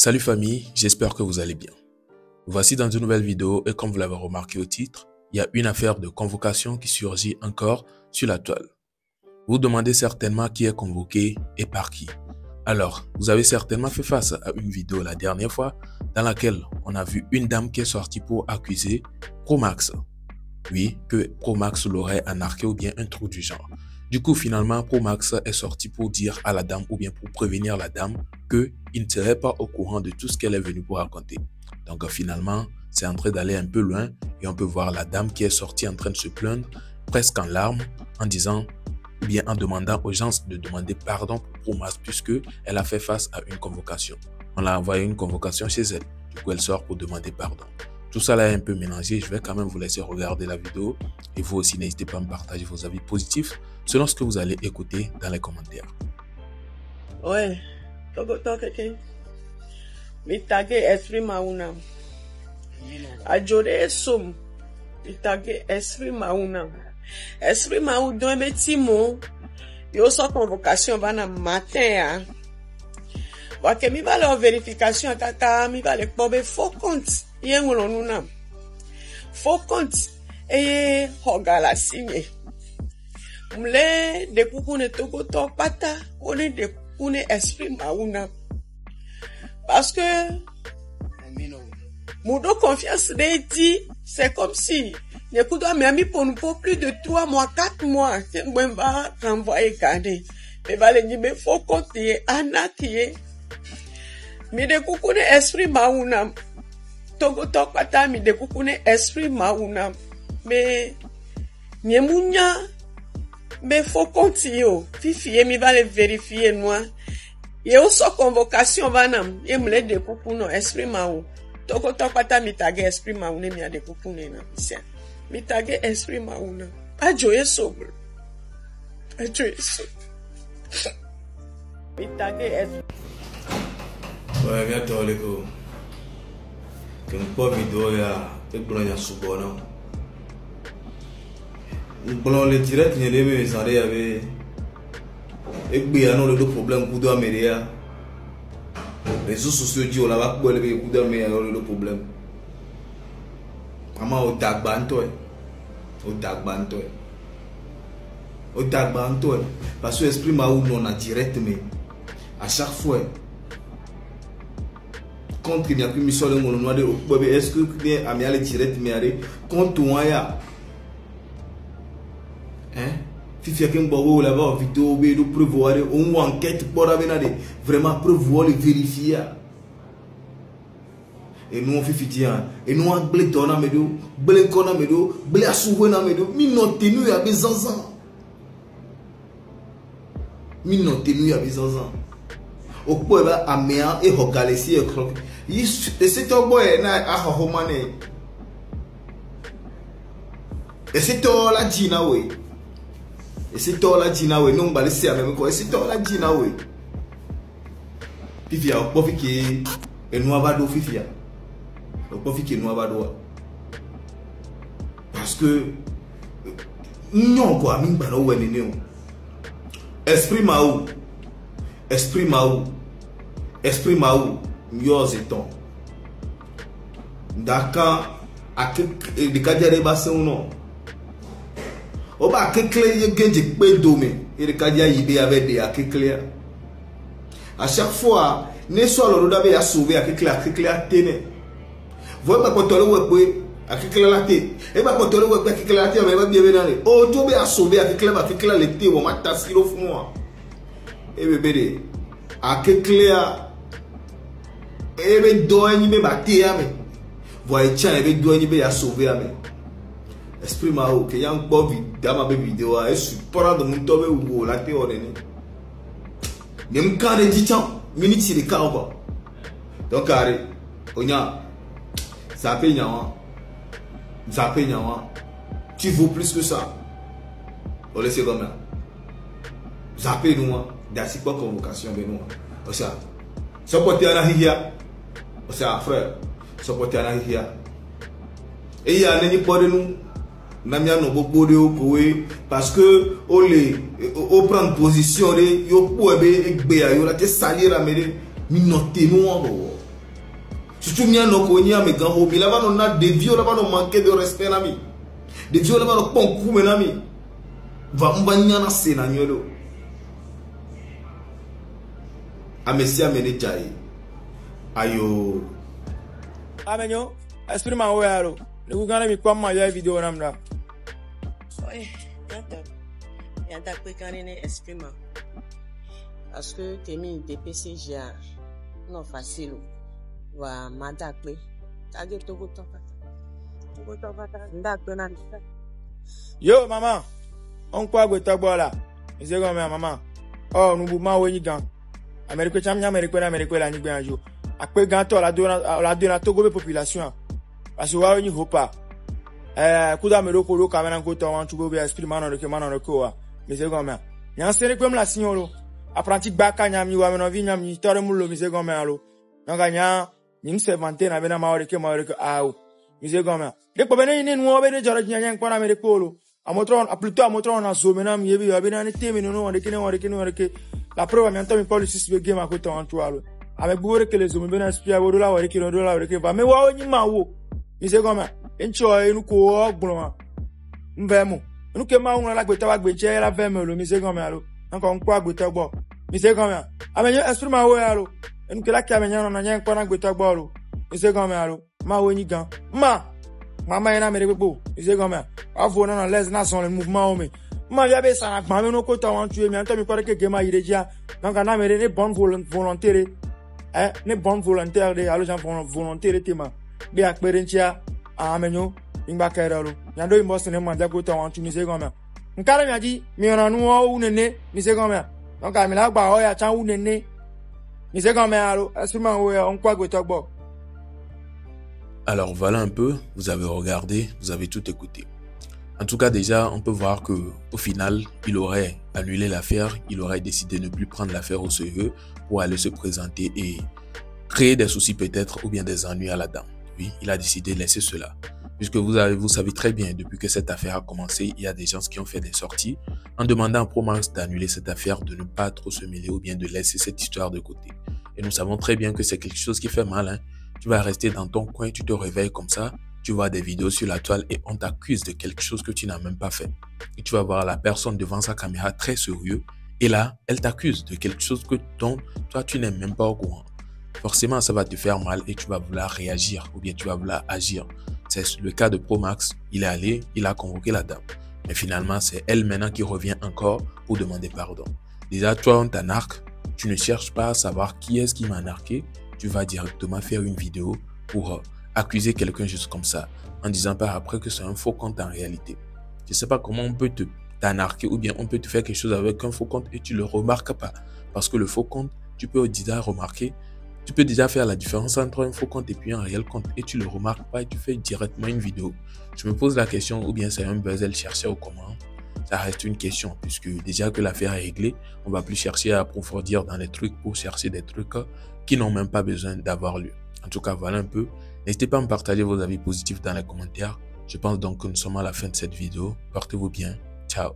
Salut famille, j'espère que vous allez bien. Voici dans une nouvelle vidéo et comme vous l'avez remarqué au titre, il y a une affaire de convocation qui surgit encore sur la toile. Vous vous demandez certainement qui est convoqué et par qui. Alors, vous avez certainement fait face à une vidéo la dernière fois dans laquelle on a vu une dame qui est sortie pour accuser Promax. Oui, que Promax l'aurait anarqué ou bien un truc du genre. Du coup, finalement, Promax est sorti pour dire à la dame ou bien pour prévenir la dame qu'il ne serait pas au courant de tout ce qu'elle est venue pour raconter. Donc finalement, c'est en train d'aller un peu loin et on peut voir la dame qui est sortie en train de se plaindre, presque en larmes, en disant ou bien en demandant aux gens de demander pardon pour Promax puisque elle a fait face à une convocation. On l'a envoyé une convocation chez elle. Du coup, elle sort pour demander pardon. Tout ça là est un peu mélangé, je vais quand même vous laisser regarder la vidéo et vous aussi n'hésitez pas à me partager vos avis positifs selon ce que vous allez écouter dans les commentaires. Ouais, mi tage esprit mauna. Ajode som, mi tage esprit mauna. Esprit maou don me timo. Yo so convocation bana matin. Wa ke mi va la vérification tata mi va le pobe faux compte. Yengonuna. Faux compte et hogala signé. Mle de kukune toko to pata, on est de kukune esprit mauna. Parce que Moudo confiance de dit, c'est comme si n'écoute mais mis pour nous pour plus de 3 mois, 4 mois, c'est moi va renvoyer garder. Mais va le dire mais faut compter anakié. Mais de kukune esprit mauna. Togo tok pata mi de kukune esprit mauna. Mais nyemunya mais faut continuer. Fifi mi va le vérifier moi. Ye aussi convocation vanam. Ye me le de kukune esprit maou. Togo tok pata mi tage esprit mauna mi a de kukune na. Mi tage esprit mauna. Ajoye sobre. Ajoye sobre. Mi tage esprit. Ouais, viens toi les gars. Que pas vidéo ya e blanc ya subona. Blanc le direct ni le me sare ya be. E gbe ya no le problème ku do Ameria. Réseaux sociaux dit on la va ko le be ku do Ameria le problème. Ama o dagbanto e. O dagbanto e. O dagbanto e. Parce que esprit ma ou non na direct mais à chaque fois contre il n'y a plus mission de mon noir de est-ce que bien à aller direct mais contre ya hein fifi a qu'un bobo là-bas vidéo be de prévoir on enquête pour avenir vraiment prévoir le vérifier et nous on fifi dia et nous on blé tona medo blé kona medo blé asouwe na medo mi noté nous ya bezanzan mi noté nous ya bezanzan au point là améa et hokalesi et croque c'est toi boy na a homane et c'est toi la jina we et c'est toi la jina we non balisi même quoi c'est toi la jina we fifia au profiter et nous va do fifia au profiter nous va do parce que non quoi min balo we ni esprit maou yours et ton d'accord à que de cadre bassin ou non au bas que clé y genje pe domé et de cadre y avec des à clair à chaque fois ne soit le d'avait à sauver à clair tenez voyez pas quand on le à clair la tête et pas quand on le à clair la tête mais va bien venir oh tout bien à sauver à clair les têtes on m'a tassé au fond et bébé à clair ebe doani be batia me voyez tiens ebe doani be ya sauver me esprit ma o que yang bo vidama be vidéo a support de mon tobe ou la te onene nem ka de ditan minute de ka ba donc arrêt onya ça peut nyawa tu vaux plus que ça on laisse comme ça zappé nous d'assez pas convocation de nous o ça supporter na hia o sea frère supporter na hia et il y a nani pour nous na mia no bobo de okowe parce que o prendre position de yo po ebe egbe ya yo la te salir a mede mi noter nous Surtout mien no ko nya me gan ho mi là-bas on a des vieux là-bas on manquer de respect nami. Des vieux là-bas on pon coup nami. Va mbanya na sena nyolo. Amesi amene jai. Ayo. Amenyo, exprima o yaro. Ne ku gana mi kwamma ya video namda. Oye, yanta kwe kanene exprima. Parce que temi DPCG non facile. Wa manda kwe. Kage togo toka. Togo toka nda kwe na nda. Yo mama, on kwa gwe tagbola. Izego me mama. Oh, nubu ma wenyi gan. Amerique cham nya Amerique la ni gbe anjo. Akpe gan to la dona Togo be population. Parce que wa wenyi hopa. Kuda me roko lo kamera ko to wan tubo be esprit man on ko wa. Izego me. Nya sere kwem la signolo. Apprenti baka nya mi wa me no vi nya mi tore mulo izego me alo. Nanga nya nim se vante na be na ma ke awo. Izego me. De ko be ne nu be de joro nya nkwa na me de ko lo. Plutôt à montrer on a zoomé na mi yebi abi na ni temi no on de kene la preuve mi antami Paul 6 be game akoto on tualo avec boure que les zoomé be na spia wo la wori kino do la wori ke va me wa onyi ma wo mi se goma encho enu ko ogbon mbemu enu ke ma won la gbeta wa gbeche la veme lo mi se goma lo nko nko agbeta gbo mi se goma amenyo esprit ma wo ya lo enu ke la ki amenyo na nya nko na gbeta gbo lo mi se goma lo ma wo nyi gan Mama yana mere gbogbo ise goma afo na les na son le mouvement ome ma via be sana gba me no ko ta wan tuer mi anto mi kware ke gema ireja donc na mere ne bonne volonté ne bonne volonté de alo jan volonté tema be akpere ntia amenyo ingba kerelo nyando imbo sene ma ja ko ta wan tu mi se goma nkare mi aji mi ona nu o unene mi se goma donc ami la gba o ya chan unene mi se goma alo asuma o ya on kwa go togbo. Alors voilà un peu, vous avez regardé, vous avez tout écouté. En tout cas déjà, on peut voir que au final, il aurait annulé l'affaire, il aurait décidé de ne plus prendre l'affaire au sérieux pour aller se présenter et créer des soucis peut-être ou bien des ennuis à la dame. Oui, il a décidé de laisser cela. Puisque vous savez très bien, depuis que cette affaire a commencé, il y a des gens qui ont fait des sorties en demandant à Promax d'annuler cette affaire, de ne pas trop se mêler ou bien de laisser cette histoire de côté. Et nous savons très bien que c'est quelque chose qui fait mal, hein. Tu vas rester dans ton coin, tu te réveilles comme ça, tu vois des vidéos sur la toile et on t'accuse de quelque chose que tu n'as même pas fait. Et tu vas voir la personne devant sa caméra très sérieux et là, elle t'accuse de quelque chose dont toi, tu n'es même pas au courant. Forcément, ça va te faire mal et tu vas vouloir réagir ou bien tu vas vouloir agir. C'est le cas de Promax, il est allé, il a convoqué la dame. Mais finalement, c'est elle maintenant qui revient encore pour demander pardon. Déjà, toi, on t'anarque, tu ne cherches pas à savoir qui est-ce qui m'a narqué. Tu vas directement faire une vidéo pour accuser quelqu'un juste comme ça, en disant par après que c'est un faux compte en réalité. Je ne sais pas comment on peut t'anarquer ou bien on peut te faire quelque chose avec un faux compte et tu ne le remarques pas. Parce que le faux compte, tu peux déjà remarquer, tu peux déjà faire la différence entre un faux compte et puis un réel compte et tu ne le remarques pas et tu fais directement une vidéo. Je me pose la question ou bien c'est un buzz, elle cherchait ou comment. Ça reste une question puisque déjà que l'affaire est réglée, on ne va plus chercher à approfondir dans les trucs pour chercher des trucs qui n'ont même pas besoin d'avoir lieu. En tout cas, voilà un peu. N'hésitez pas à me partager vos avis positifs dans les commentaires. Je pense donc que nous sommes à la fin de cette vidéo. Portez-vous bien. Ciao.